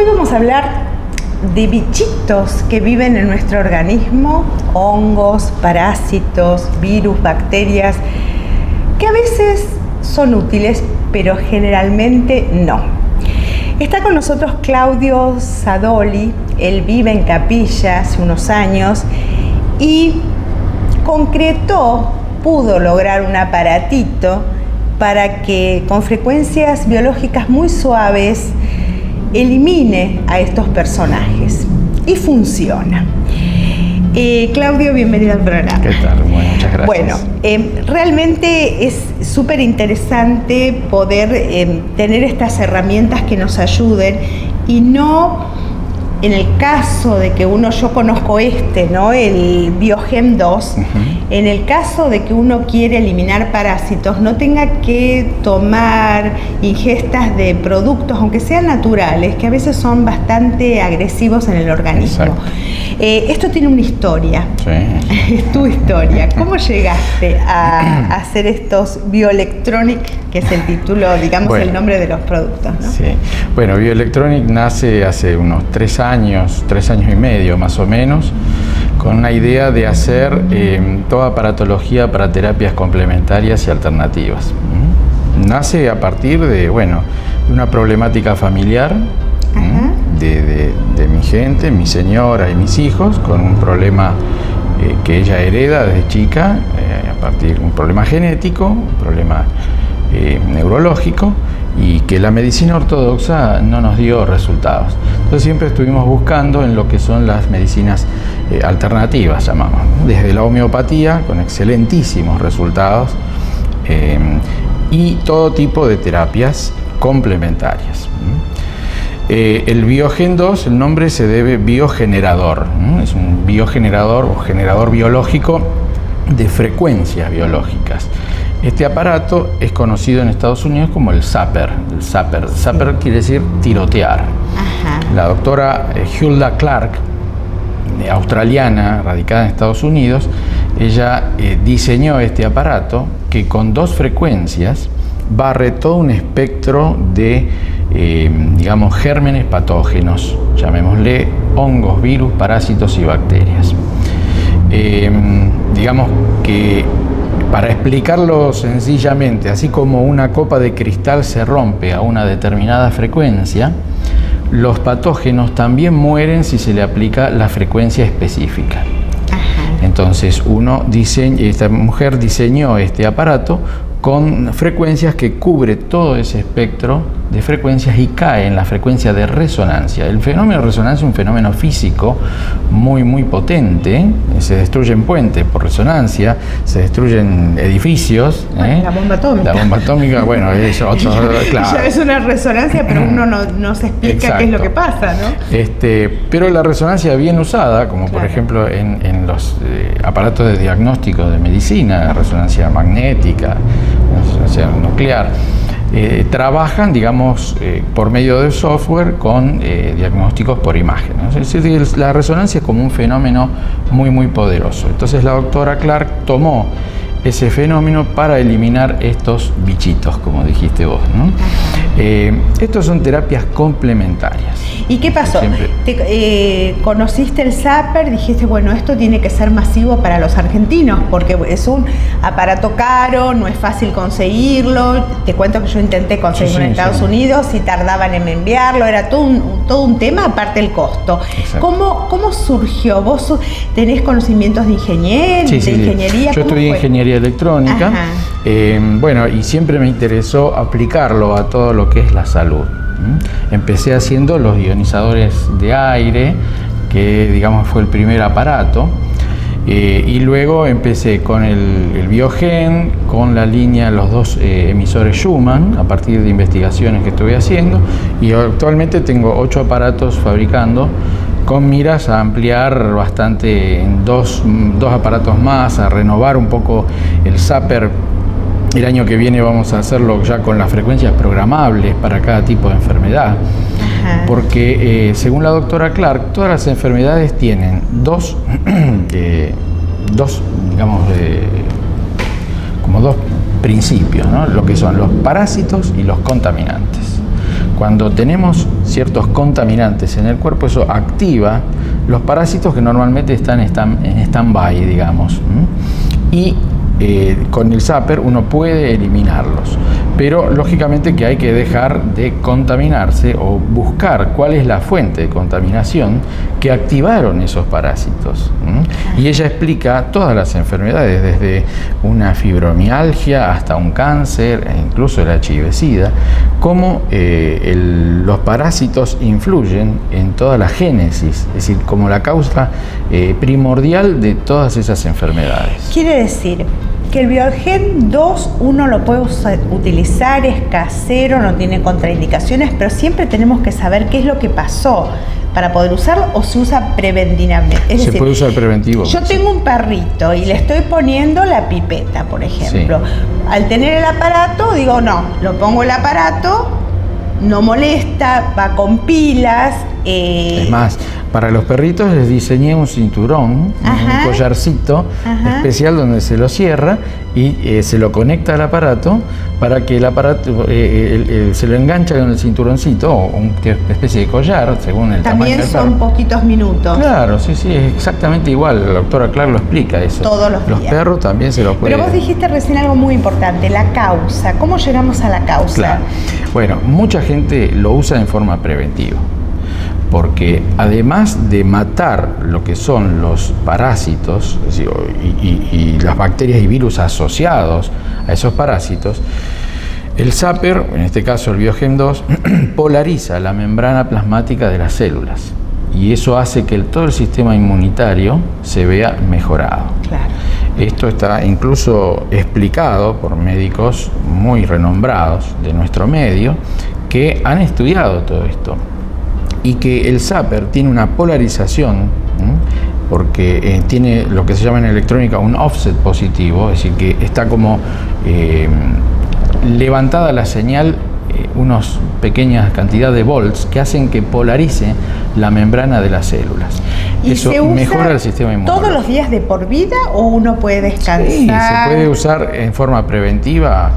Hoy vamos a hablar de bichitos que viven en nuestro organismo, hongos, parásitos, virus, bacterias, que a veces son útiles, pero generalmente no. Está con nosotros Claudio Sadoli. Él vive en Capilla hace unos años y pudo lograr un aparatito para que con frecuencias biológicas muy suaves elimine a estos personajes. Y funciona. Claudio, bienvenido al programa. ¿Qué tal? Bueno, muchas gracias. Bueno, realmente es súper interesante poder tener estas herramientas que nos ayuden y no, en el caso de que yo conozco ¿no? El Biogen 2, en el caso de que uno quiere eliminar parásitos, no tenga que tomar ingestas de productos, aunque sean naturales, que a veces son bastante agresivos en el organismo. Esto tiene una historia. Sí. Es tu historia. ¿Cómo llegaste a hacer estos Bioelectronic, que es el título, digamos, el nombre de los productos, ¿no? Sí. Bueno, Bioelectronic nace hace unos 3 años y medio más o menos, con una idea de hacer toda aparatología para terapias complementarias y alternativas. Nace a partir de una problemática familiar de mi gente, mi señora y mis hijos, con un problema que ella hereda desde chica, a partir de un problema genético, un problema neurológico, y que la medicina ortodoxa no nos dio resultados. Entonces siempre estuvimos buscando en lo que son las medicinas alternativas, llamamos, desde la homeopatía, con excelentísimos resultados, y todo tipo de terapias complementarias. El Biogen 2, el nombre se debe biogenerador, es un biogenerador o generador biológico de frecuencias biológicas. Este aparato es conocido en Estados Unidos como el zapper. Zapper quiere decir tirotear. La doctora Hulda Clark, australiana, radicada en Estados Unidos, ella diseñó este aparato que con 2 frecuencias barre todo un espectro de, gérmenes patógenos, llamémosle hongos, virus, parásitos y bacterias. Digamos que, para explicarlo sencillamente, así como una copa de cristal se rompe a una determinada frecuencia, los patógenos también mueren si se le aplica la frecuencia específica. Entonces esta mujer diseñó este aparato con frecuencias que cubre todo ese espectro de frecuencias y cae en la frecuencia de resonancia. El fenómeno de resonancia es un fenómeno físico muy potente. Se destruyen puentes por resonancia, se destruyen edificios. La bomba atómica. La bomba atómica, es otro, claro. Ya es una resonancia, pero uno no se explica qué es lo que pasa, ¿no? Pero la resonancia bien usada, como por ejemplo en los aparatos de diagnóstico de medicina, resonancia magnética, resonancia nuclear, trabajan, por medio del software con diagnósticos por imagen, ¿no? Es decir, la resonancia es como un fenómeno muy poderoso. Entonces la doctora Clark tomó ese fenómeno para eliminar estos bichitos, como dijiste vos, ¿no? Estos son terapias complementarias. ¿Y qué pasó? ¿Conociste el zapper? Dijiste, esto tiene que ser masivo para los argentinos, porque es un aparato caro, no es fácil conseguirlo. Te cuento que yo intenté conseguirlo en Estados Unidos y tardaban en enviarlo, era todo un tema, aparte el costo. ¿Cómo surgió? ¿Vos tenés conocimientos de ingeniería? Yo estudié ingeniería electrónica, y siempre me interesó aplicarlo a todo lo que es la salud. Empecé haciendo los ionizadores de aire, que fue el primer aparato, y luego empecé con el Biogen, con la línea, los 2 emisores Schumann, a partir de investigaciones que estuve haciendo, y actualmente tengo 8 aparatos fabricando, con miras a ampliar bastante en dos aparatos más, a renovar un poco el zapper. El año que viene vamos a hacerlo ya con las frecuencias programables para cada tipo de enfermedad. Porque según la doctora Clark, todas las enfermedades tienen dos principios, ¿no? Lo que son los parásitos y los contaminantes. cuando tenemos ciertos contaminantes en el cuerpo, eso activa los parásitos que normalmente están en stand-by, digamos. Y con el zapper uno puede eliminarlos, pero lógicamente que hay que dejar de contaminarse o buscar cuál es la fuente de contaminación que activaron esos parásitos. Y ella explica todas las enfermedades, desde una fibromialgia hasta un cáncer, e incluso el HIV-Sida, cómo los parásitos influyen en toda la génesis, es decir, como la causa primordial de todas esas enfermedades. Quiere decir que el Biogen 2 uno lo puede utilizar, es casero, no tiene contraindicaciones, pero siempre tenemos que saber qué es lo que pasó para poder usarlo, o se usa preventivamente. Se puede usar preventivo. Yo tengo un perrito y le estoy poniendo la pipeta, por ejemplo. Sí. Al tener el aparato, digo, no, lo pongo el aparato, no molesta, va con pilas. Es más, para los perritos les diseñé un cinturón, un collarcito especial donde se lo cierra y se lo conecta al aparato para que el aparato se lo engancha con el cinturoncito o una especie de collar según el tamaño del perro. También son poquitos minutos. Claro, sí, es exactamente igual. La doctora Clark lo explica eso. Todos los días. Los perros también se lo pueden. Pero vos dijiste recién algo muy importante, la causa. ¿Cómo llegamos a la causa? Claro. Bueno, mucha gente lo usa en forma preventiva, porque además de matar lo que son los parásitos y las bacterias y virus asociados a esos parásitos, el zapper, en este caso el Biogen 2, polariza la membrana plasmática de las células y eso hace que todo el sistema inmunitario se vea mejorado. Claro. Esto está incluso explicado por médicos muy renombrados de nuestro medio que han estudiado todo esto. Y que el zapper tiene una polarización, porque tiene lo que se llama en electrónica un offset positivo, es decir, que está como levantada la señal, unas pequeñas cantidades de volts que hacen que polarice la membrana de las células. ¿Y eso se usa mejora el sistema inmunológico? ¿Todos los días de por vida o uno puede descansar? Sí, se puede usar en forma preventiva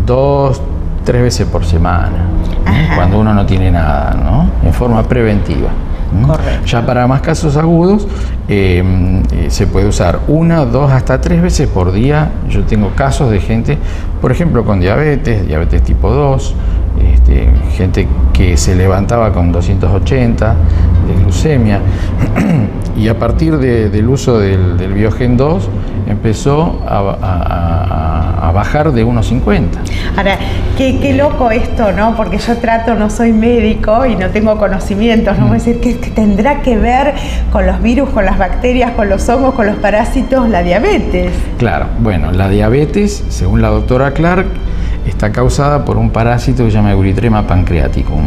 2-3 veces por semana. Cuando uno no tiene nada, ¿no? En forma preventiva. Correcto. Ya para más casos agudos se puede usar 1, 2, hasta 3 veces por día. Yo tengo casos de gente, por ejemplo, con diabetes tipo 2, gente que se levantaba con 280 de glucemia y a partir del uso del Biogen 2 empezó a bajar de 1,50. Ahora, qué loco esto, ¿no? Porque yo no soy médico y no tengo conocimientos, ¿no? Voy a decir que tendrá que ver con los virus, con las bacterias, con los hongos, con los parásitos, la diabetes. Claro, bueno, la diabetes, según la doctora Clark, está causada por un parásito que se llama Erythrema pancreaticum.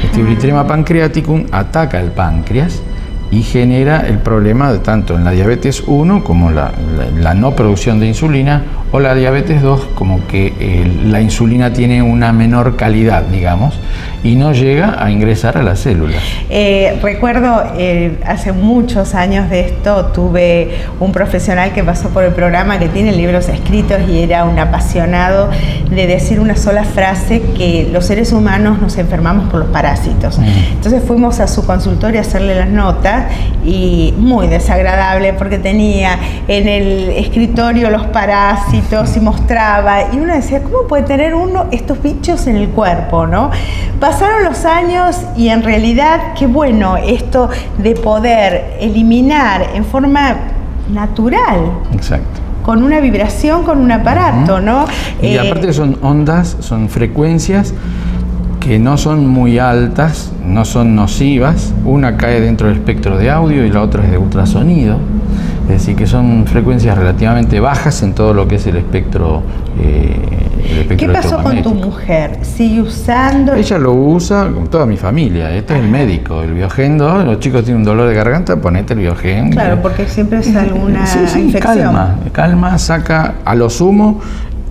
Este Erythrema pancreaticum ataca el páncreas y genera el problema de tanto en la diabetes 1 como la no producción de insulina, o la diabetes 2 como que la insulina tiene una menor calidad, digamos, y no llega a ingresar a las células. Recuerdo hace muchos años de esto, tuve un profesional que pasó por el programa que tiene libros escritos y era un apasionado de decir una sola frase, que los seres humanos nos enfermamos por los parásitos. Entonces fuimos a su consultorio a hacerle las notas y muy desagradable porque tenía en el escritorio los parásitos y mostraba, y uno decía, ¿cómo puede tener uno estos bichos en el cuerpo, no? Pasaron los años y en realidad qué bueno esto de poder eliminar en forma natural. Exacto. Con una vibración, con un aparato, ¿no? Y aparte son ondas, son frecuencias que no son muy altas, no son nocivas. Una cae dentro del espectro de audio y la otra es de ultrasonido. Es decir, que son frecuencias relativamente bajas en todo lo que es el espectro ¿Qué pasó con tu mujer? ¿Sigue usando? Ella lo usa con toda mi familia. Este es el médico, el Biogen 2. Los chicos tienen un dolor de garganta, ponete el Biogen. Claro, porque siempre es alguna infección. Calma, saca a lo sumo,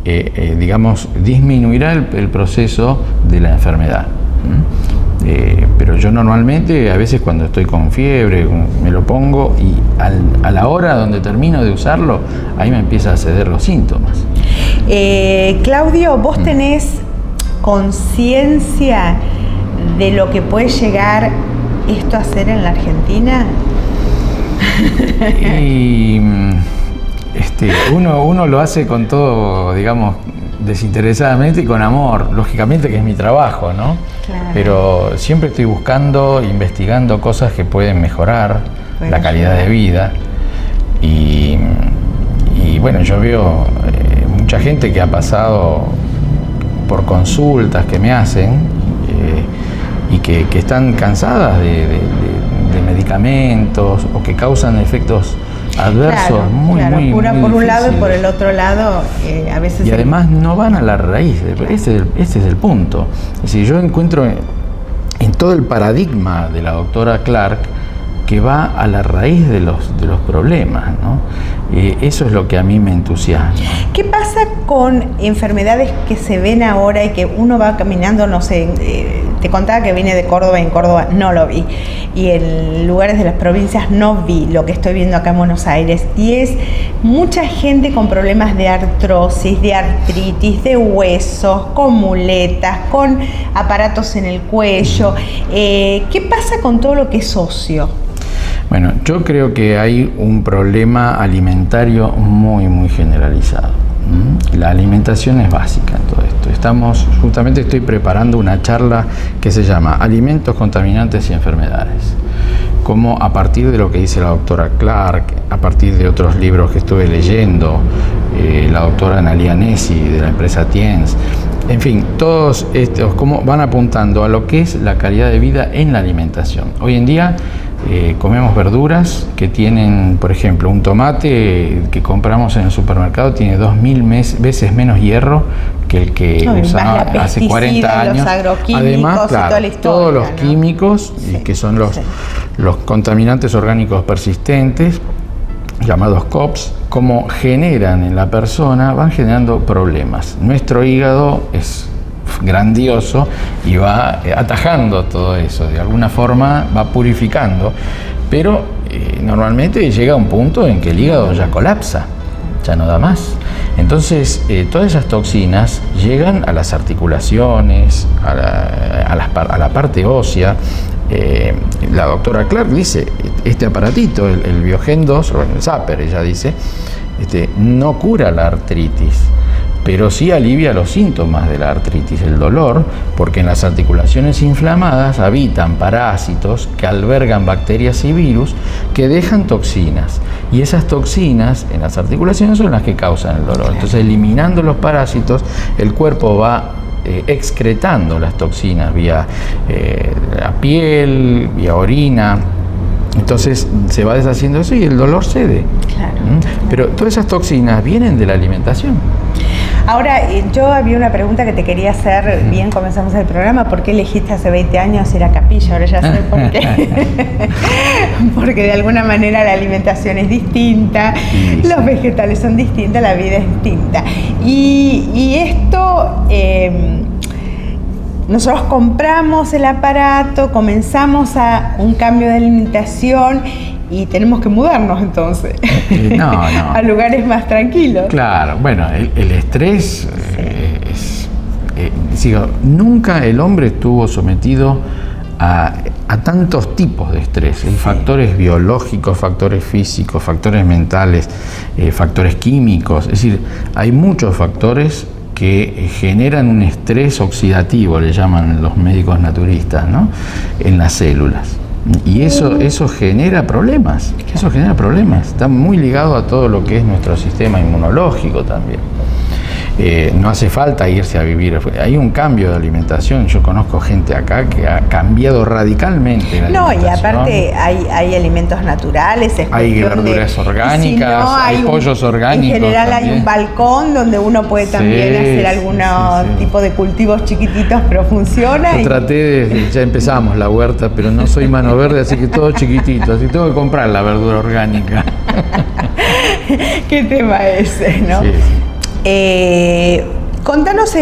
digamos, disminuirá el proceso de la enfermedad. Pero yo normalmente, a veces cuando estoy con fiebre, me lo pongo y a la hora donde termino de usarlo, ahí me empiezan a ceder los síntomas. Claudio, ¿vos tenés conciencia de lo que puede llegar esto a ser en la Argentina? Y uno lo hace con todo, digamos, desinteresadamente y con amor, lógicamente que es mi trabajo, ¿no? Claro. Pero siempre estoy buscando, investigando cosas que pueden mejorar la calidad de vida. Y bueno, yo veo mucha gente que ha pasado por consultas que me hacen y que están cansadas de medicamentos o que causan efectos adversos muy cura por un lado y difíciles. por el otro lado a veces... Y además no van a la raíz, este es el punto. Es decir, yo encuentro en todo el paradigma de la doctora Clark que va a la raíz de los problemas, ¿no? Eso es lo que a mí me entusiasma. ¿Qué pasa con enfermedades que se ven ahora y que uno va caminando, no sé, te contaba que vine de Córdoba y en Córdoba no lo vi, y en lugares de las provincias no vi lo que estoy viendo acá en Buenos Aires, y es mucha gente con problemas de artrosis, de artritis, de huesos, con muletas, con aparatos en el cuello? ¿Qué pasa con todo lo que es ocio? Bueno, yo creo que hay un problema alimentario muy generalizado. La alimentación es básica en todo esto. Justamente estoy preparando una charla que se llama Alimentos, Contaminantes y Enfermedades. Como a partir de lo que dice la doctora Clark, a partir de otros libros que estuve leyendo, la doctora Analia Nessi de la empresa Tiens, en fin, todos estos como van apuntando a lo que es la calidad de vida en la alimentación. Hoy en día comemos verduras que tienen, por ejemplo, un tomate que compramos en el supermercado tiene 2000 veces menos hierro que el que usaba hace 40 años. Además, claro, toda la historia, todos los químicos, que son los contaminantes orgánicos persistentes, llamados COPS, como generan en la persona, van generando problemas. Nuestro hígado es grandioso y va atajando todo eso, de alguna forma va purificando, pero normalmente llega a un punto en que el hígado ya colapsa, ya no da más. Entonces todas esas toxinas llegan a las articulaciones, a la parte ósea. La doctora Clark dice, este aparatito, el Biogen 2, o el Zapper, ella dice, no cura la artritis, pero sí alivia los síntomas de la artritis, el dolor, porque en las articulaciones inflamadas habitan parásitos que albergan bacterias y virus que dejan toxinas, y esas toxinas en las articulaciones son las que causan el dolor. Entonces, eliminando los parásitos, el cuerpo va excretando las toxinas vía la piel, vía orina. Entonces se va deshaciendo eso y el dolor cede. Claro. Pero todas esas toxinas vienen de la alimentación. Ahora, yo había una pregunta que te quería hacer, bien comenzamos el programa, ¿por qué elegiste hace 20 años ir a Capilla? Ahora ya sé por qué. Porque de alguna manera la alimentación es distinta, los vegetales son distintos, la vida es distinta. Y esto, nosotros compramos el aparato, comenzamos a un cambio de alimentación y tenemos que mudarnos entonces a lugares más tranquilos. Claro, bueno, el estrés nunca el hombre estuvo sometido a tantos tipos de estrés. Hay factores biológicos, factores físicos, factores mentales, factores químicos. Es decir, hay muchos factores que generan un estrés oxidativo, le llaman los médicos naturistas, ¿no?, en las células. Y eso genera problemas, está muy ligado a todo lo que es nuestro sistema inmunológico también. No hace falta irse a vivir, hay un cambio de alimentación, yo conozco gente acá que ha cambiado radicalmente la alimentación. Y aparte hay alimentos naturales, hay verduras orgánicas, hay pollos orgánicos. En general también. Hay un balcón donde uno puede también hacer algún tipo de cultivos chiquititos, pero funciona. Yo traté ya empezamos la huerta, pero no soy mano verde, así que todo chiquitito, así que tengo que comprar la verdura orgánica. ¿Qué tema ese, no? Sí. Contanos,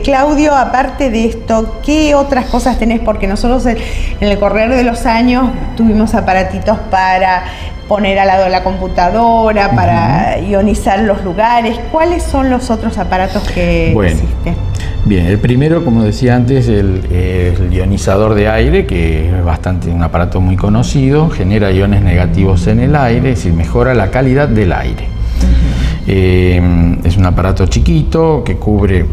Claudio, aparte de esto, ¿qué otras cosas tenés? Porque nosotros en el correr de los años tuvimos aparatitos para poner al lado de la computadora, para ionizar los lugares. ¿Cuáles son los otros aparatos que existen? Bien, el primero, como decía antes, el ionizador de aire, que es un aparato muy conocido, genera iones negativos en el aire, es decir, mejora la calidad del aire. Es un aparato chiquito que cubre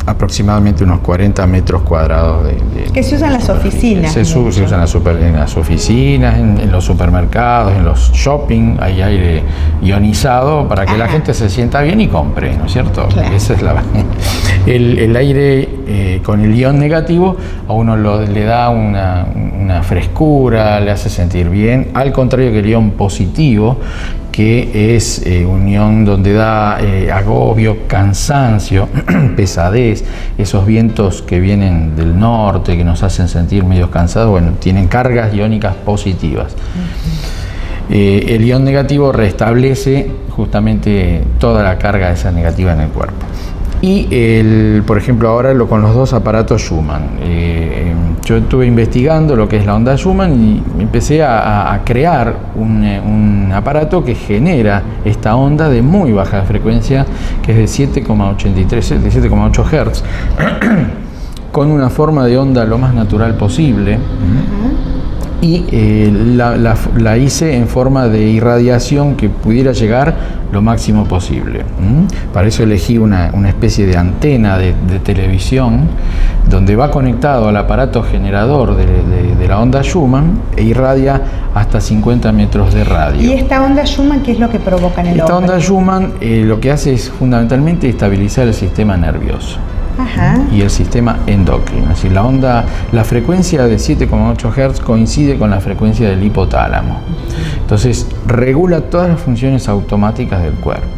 aproximadamente unos 40 metros cuadrados que se usa en las oficinas. Se usa en las oficinas, en los supermercados, en los shopping, hay aire ionizado para que la gente se sienta bien y compre, ¿no es cierto? Claro. Esa es el aire con el ion negativo a uno le da una frescura, le hace sentir bien, al contrario que el ion positivo, que es un ion donde da agobio, cansancio, pesadez, esos vientos que vienen del norte, que nos hacen sentir medio cansados, bueno, tienen cargas iónicas positivas. El ion negativo restablece justamente toda la carga esa negativa en el cuerpo. Y, por ejemplo, ahora con los dos aparatos Schumann. Yo estuve investigando lo que es la onda Schumann y empecé a crear un aparato que genera esta onda de muy baja frecuencia, que es de 7,83, de 7,8 Hz, con una forma de onda lo más natural posible. Y la hice en forma de irradiación que pudiera llegar lo máximo posible. Para eso elegí una especie de antena de televisión donde va conectado al aparato generador de la onda Schumann e irradia hasta 50 metros de radio. ¿Y esta onda Schumann qué es lo que provoca en el hombre? Esta onda Schumann lo que hace es fundamentalmente estabilizar el sistema nervioso. Y el sistema endocrino. Es decir, la frecuencia de 7,8 Hz coincide con la frecuencia del hipotálamo. Entonces, regula todas las funciones automáticas del cuerpo.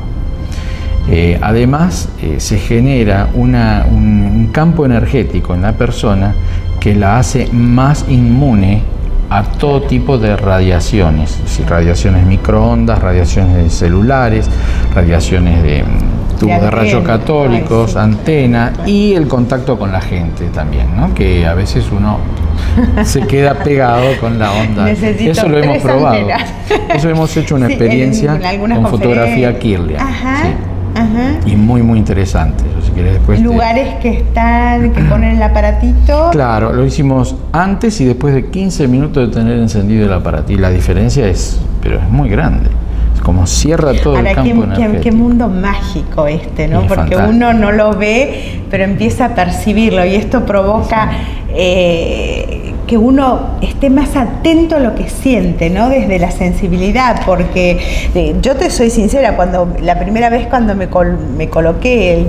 Además, se genera un campo energético en la persona que la hace más inmune a todo tipo de radiaciones, es decir, radiaciones microondas, radiaciones celulares, radiaciones de tubos de rayos católicos, antena y el contacto con la gente también, ¿no? Que a veces uno se queda pegado con la onda. Eso lo hemos probado. Antenas. Eso hemos hecho una experiencia con fotografía Kirlian. Y muy interesante. Si querés después lugares que ponen el aparatito. Claro, lo hicimos antes y después de 15 minutos de tener encendido el aparatito. Y la diferencia es muy grande. Es como cierra todo el campo energético. Qué mundo mágico este, ¿no? Porque fantástico. Uno no lo ve, pero empieza a percibirlo. Y esto provoca que uno esté más atento a lo que siente, ¿no? Desde la sensibilidad, porque yo te soy sincera, la primera vez cuando me coloqué el